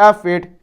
F8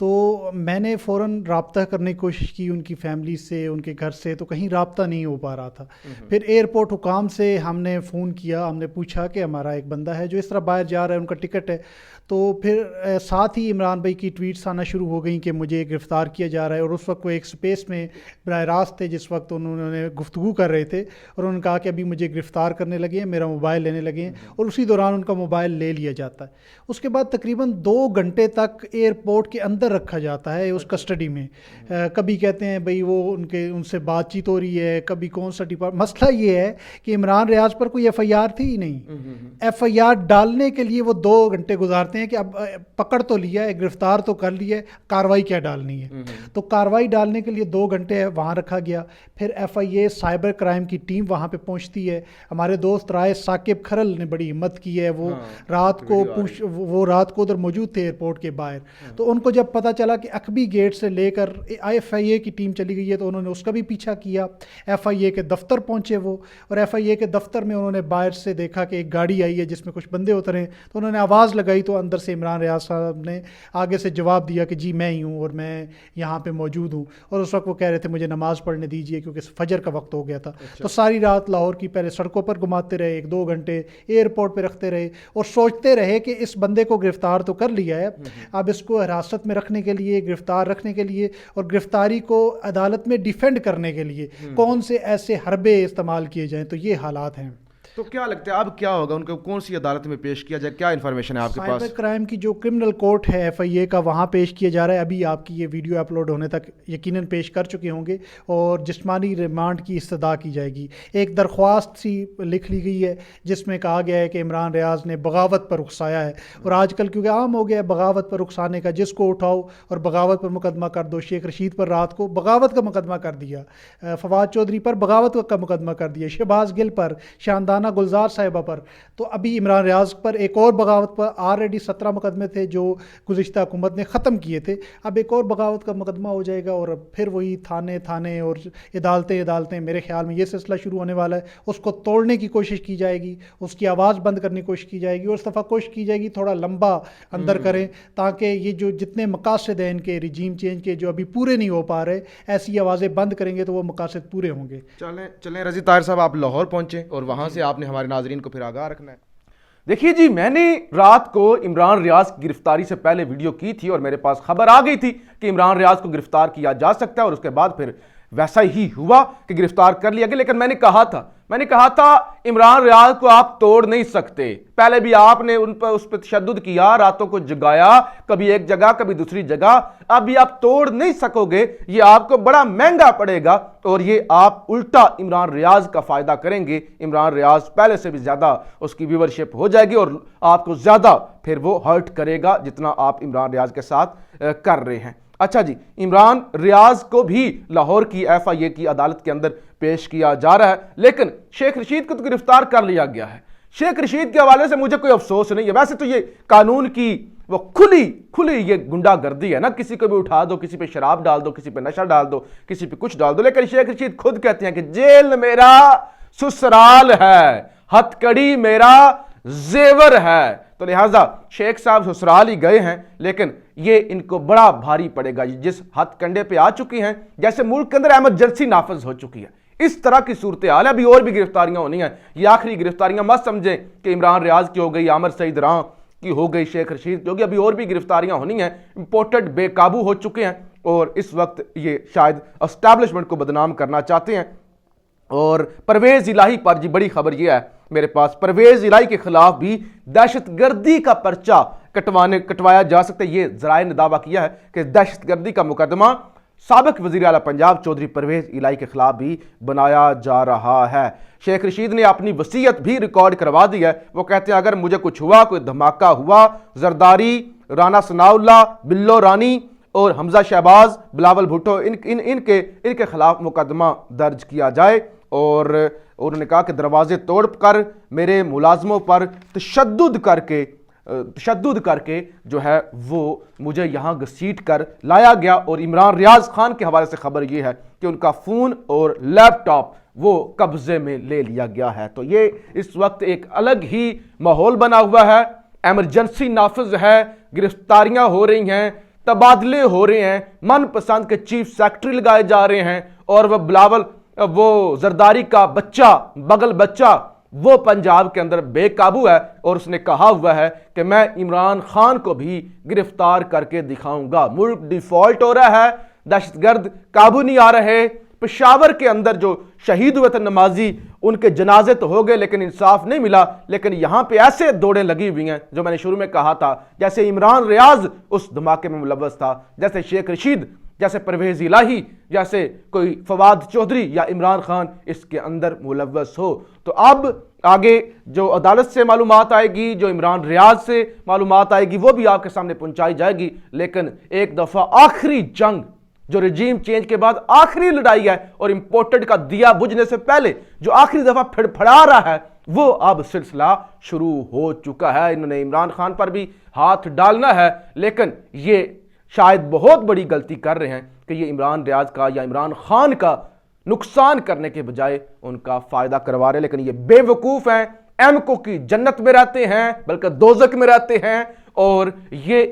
تو میں نے فوراً رابطہ کرنے کی کوشش کی ان کی فیملی سے، ان کے گھر سے، تو کہیں رابطہ نہیں ہو پا رہا تھا۔ پھر ایئرپورٹ حکام سے ہم نے فون کیا، ہم نے پوچھا کہ ہمارا ایک بندہ ہے جو اس طرح باہر جا رہا ہے، ان کا ٹکٹ ہے۔ تو پھر ساتھ ہی عمران بھائی کی ٹویٹس آنا شروع ہو گئیں کہ مجھے گرفتار کیا جا رہا ہے، اور اس وقت وہ ایک سپیس میں براہ راست تھے جس وقت انہوں نے گفتگو کر رہے تھے، اور انہوں نے کہا کہ ابھی مجھے گرفتار کرنے لگے ہیں، میرا موبائل لینے لگے ہیں، اور اسی دوران ان کا موبائل لے لیا جاتا ہے۔ اس کے بعد تقریباً 2 گھنٹے تک ایئرپورٹ کے اندر رکھا جاتا ہے اس کسٹڈی میں۔ کبھی کہتے ہیں بھئی وہ ان سے بات چیت ہو رہی ہے، کبھی کون سا مسئلہ یہ ہے کہ عمران ریاض پر کوئی ایف آئی آر تھی ہی نہیں۔ ایف آئی آر ڈالنے کے لیے وہ 2 گھنٹے گزارتے ہیں کہ اب پکڑ تو لیا ہے، گرفتار تو کر لیا ہے، کارروائی کیا ڈالنی ہے۔ تو کارروائی ڈالنے کے لیے 2 گھنٹے وہاں رکھا گیا۔ پھر F I A cyber crime کی ٹیم وہاں پہ پہنچتی ہے۔ ہمارے دوست رائے ثاقب کھرل نے بڑی ہمت کی ہے، وہ رات کو ادھر موجود تھے ایئرپورٹ کے باہر۔ تو ان کو جب پتہ چلا کہ عقبی گیٹ سے لے کر ایف آئی اے کی ٹیم چلی گئی ہے تو انہوں نے اس کا بھی پیچھا کیا۔ ایف آئی اے کے دفتر پہنچے وہ، اور ایف آئی اے کے دفتر میں انہوں نے باہر سے دیکھا کہ ایک گاڑی آئی ہے جس میں کچھ بندے اترے، تو انہوں نے آواز لگائی تو اندر سے عمران ریاض صاحب نے آگے سے جواب دیا کہ جی میں ہی ہوں اور میں یہاں پہ موجود ہوں، اور اس وقت وہ کہہ رہے تھے مجھے نماز پڑھنے دیجیے کیونکہ فجر کا وقت ہو گیا تھا۔ تو ساری رات لاہور کی پہلے سڑکوں پر گھماتے رہے، 1-2 گھنٹے ایئرپورٹ پہ رکھتے رہے، اور سوچتے رہے کہ اس بندے کو گرفتار تو کر لیا ہے، اب اس کو حراست میں رکھنے کے لیے، گرفتار رکھنے کے لیے اور گرفتاری کو عدالت میں ڈیفینڈ کرنے کے لیے کون سے ایسے حربے استعمال کیے جائیں۔ تو یہ حالات ہیں۔ تو کیا لگتا ہے اب کیا ہوگا، ان کو کون سی عدالت میں پیش کیا جائے؟ کیا انفارمیشن ہے آپ کے پاس؟ سائبر کرائم کی جو کرمنل کورٹ ہے ایف آئی اے کا، وہاں پیش کیا جا رہا ہے۔ ابھی آپ کی یہ ویڈیو اپلوڈ ہونے تک یقیناً پیش کر چکے ہوں گے، اور جسمانی ریمانڈ کی استدعا کی جائے گی۔ ایک درخواست سی لکھ لی گئی ہے جس میں کہا گیا ہے کہ عمران ریاض نے بغاوت پر اکسایا ہے، اور آج کل کیونکہ عام ہو گیا ہے بغاوت پر اکسانے کا، جس کو اٹھاؤ اور بغاوت پر مقدمہ کر دو۔ شیخ رشید پر رات کو بغاوت کا مقدمہ کر دیا، فواد چودھری پر بغاوت کا مقدمہ کر دیا، شہباز گل پر، شاندانہ گلزار صاحبہ پر، تو ابھی عمران ریاض پر ایک اور بغاوت پر آلریڈی 17 مقدمے تھے جو گزشتہ حکومت نے ختم کیے تھے، اب ایک اور بغاوت کا مقدمہ ہو جائے گا، اور پھر وہی تھانے اور عدالتیں میرے خیال میں یہ سلسلہ شروع ہونے والا ہے۔ اس کو توڑنے کی کوشش کی جائے گی، اس کی آواز بند کرنے کی کوشش کی جائے گی، اور اس دفعہ کوشش کی جائے گی تھوڑا لمبا اندر کریں تاکہ یہ جو جتنے مقاصد ہیں ان کے رجیم چینج کے جو ابھی پورے نہیں ہو پا رہے، ایسی آوازیں بند کریں گے تو وہ مقاصد پورے ہوں گے۔ چلیں رضی طاہر صاحب، آپ لاہور پہنچے اور وہاں سے آپ نے ہمارے ناظرین کو پھر آگاہ رکھنا ہے۔ دیکھیے جی، میں نے رات کو عمران ریاض کی گرفتاری سے پہلے ویڈیو کی تھی، اور میرے پاس خبر آ گئی تھی کہ عمران ریاض کو گرفتار کیا جا سکتا ہے، اور اس کے بعد پھر ویسا ہی ہوا کہ گرفتار کر لیا گیا۔ لیکن میں نے کہا تھا عمران ریاض کو آپ توڑ نہیں سکتے۔ پہلے بھی آپ نے اس پہ تشدد کیا، راتوں کو جگایا، کبھی ایک جگہ کبھی دوسری جگہ، اب یہ آپ توڑ نہیں سکو گے، یہ آپ کو بڑا مہنگا پڑے گا، اور یہ آپ الٹا عمران ریاض کا فائدہ کریں گے۔ عمران ریاض پہلے سے بھی زیادہ اس کی ویورشپ ہو جائے گی، اور آپ کو زیادہ پھر وہ ہرٹ کرے گا جتنا آپ عمران ریاض کے ساتھ کر رہے ہیں۔ اچھا جی، عمران ریاض کو بھی لاہور کی ایف آئی اے کی عدالت کے اندر پیش کیا جا رہا ہے، لیکن شیخ رشید کو تو گرفتار کر لیا گیا ہے۔ شیخ رشید کے حوالے سے مجھے کوئی افسوس نہیں ہے، ویسے تو یہ قانون کی وہ کھلی یہ گنڈا گردی ہے نا، کسی کو بھی اٹھا دو، کسی پہ شراب ڈال دو، کسی پہ نشہ ڈال دو، کسی پہ کچھ ڈال دو، لیکن شیخ رشید خود کہتے ہیں کہ جیل میرا سسرال ہے، ہتھ کڑی میرا زیور ہے، تو لہٰذا شیخ صاحب سسرال ہی گئے ہیں، لیکن یہ ان کو بڑا بھاری پڑے گا جس ہتھ کنڈے پہ آ چکی ہیں، جیسے ملک کے اندر ایمرجنسی نافذ ہو چکی ہے، اس طرح کی صورتحال ہے۔ ابھی اور بھی گرفتاریاں ہونی ہیں، یہ آخری گرفتاریاں مت سمجھیں کہ عمران ریاض کی ہو گئی، عامر سعید راں کی ہو گئی، شیخ رشید کی ہو گئی، ابھی اور بھی گرفتاریاں ہونی ہیں۔ امپورٹڈ بے قابو ہو چکے ہیں، اور اس وقت یہ شاید اسٹیبلشمنٹ کو بدنام کرنا چاہتے ہیں۔ اور پرویز الہی پر جی بڑی خبر یہ ہے میرے پاس، پرویز الہی کے خلاف بھی دہشت گردی کا پرچہ کٹوایا جا سکتا ہے۔ یہ ذرائع نے دعویٰ کیا ہے کہ دہشت گردی کا مقدمہ سابق وزیر اعلیٰ پنجاب چودھری پرویز الہی کے خلاف بھی بنایا جا رہا ہے۔ شیخ رشید نے اپنی وصیت بھی ریکارڈ کروا دی ہے، وہ کہتے ہیں اگر مجھے کچھ ہوا، کوئی دھماکہ ہوا، زرداری، رانا ثناء اللہ، بلو رانی اور حمزہ شہباز، بلاول بھٹو، ان کے خلاف مقدمہ درج کیا جائے، اور انہوں نے کہا کہ دروازے توڑ کر میرے ملازموں پر تشدد کر کے جو ہے وہ مجھے یہاں گھسیٹ کر لایا گیا۔ اور عمران ریاض خان کے حوالے سے خبر یہ ہے کہ ان کا فون اور لیپ ٹاپ وہ قبضے میں لے لیا گیا ہے۔ تو یہ اس وقت ایک الگ ہی ماحول بنا ہوا ہے، ایمرجنسی نافذ ہے، گرفتاریاں ہو رہی ہیں، تبادلے ہو رہے ہیں, من پسند کے چیف سیکرٹری لگائے جا رہے ہیں, اور وہ بلاول وہ زرداری کا بچہ, بغل بچہ, وہ پنجاب کے اندر بے قابو ہے, اور اس نے کہا ہوا ہے کہ میں عمران خان کو بھی گرفتار کر کے دکھاؤں گا. ملک ڈیفالٹ ہو رہا ہے, دہشت گرد قابو نہیں آ رہے. پشاور کے اندر جو شہید ہوئے تھے نمازی, ان کے جنازے تو ہو گئے لیکن انصاف نہیں ملا. لیکن یہاں پہ ایسے دوڑیں لگی ہوئی ہیں جو میں نے شروع میں کہا تھا, جیسے عمران ریاض اس دھماکے میں ملوث تھا, جیسے شیخ رشید, جیسے پرویز الہی, جیسے کوئی فواد چودھری یا عمران خان اس کے اندر ملوث ہو. تو اب آگے جو عدالت سے معلومات آئے گی, جو عمران ریاض سے معلومات آئے گی, وہ بھی آپ کے سامنے پہنچائی جائے گی. لیکن ایک دفعہ آخری جنگ جو رجیم چینج کے بعد آخری لڑائی ہے, اور امپورٹڈ کا دیا بجھنے سے پہلے جو آخری دفعہ پھڑا رہا ہے, وہ اب سلسلہ شروع ہو چکا ہے. انہوں نے عمران خان پر بھی ہاتھ ڈالنا ہے, لیکن یہ شاید بہت بڑی غلطی کر رہے ہیں کہ یہ عمران ریاض کا یا عمران خان کا نقصان کرنے کے بجائے ان کا فائدہ کروا رہے. لیکن یہ بے وقوف ہیں, ایم کو کی جنت میں رہتے ہیں بلکہ دوزخ میں رہتے ہیں, اور یہ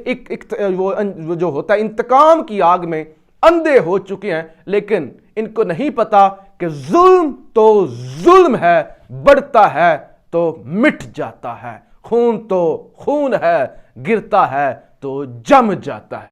وہ جو ہوتا ہے انتقام کی آگ میں اندھے ہو چکے ہیں. لیکن ان کو نہیں پتا کہ ظلم تو ظلم ہے, بڑھتا ہے تو مٹ جاتا ہے, خون تو خون ہے, گرتا ہے تو جم جاتا ہے.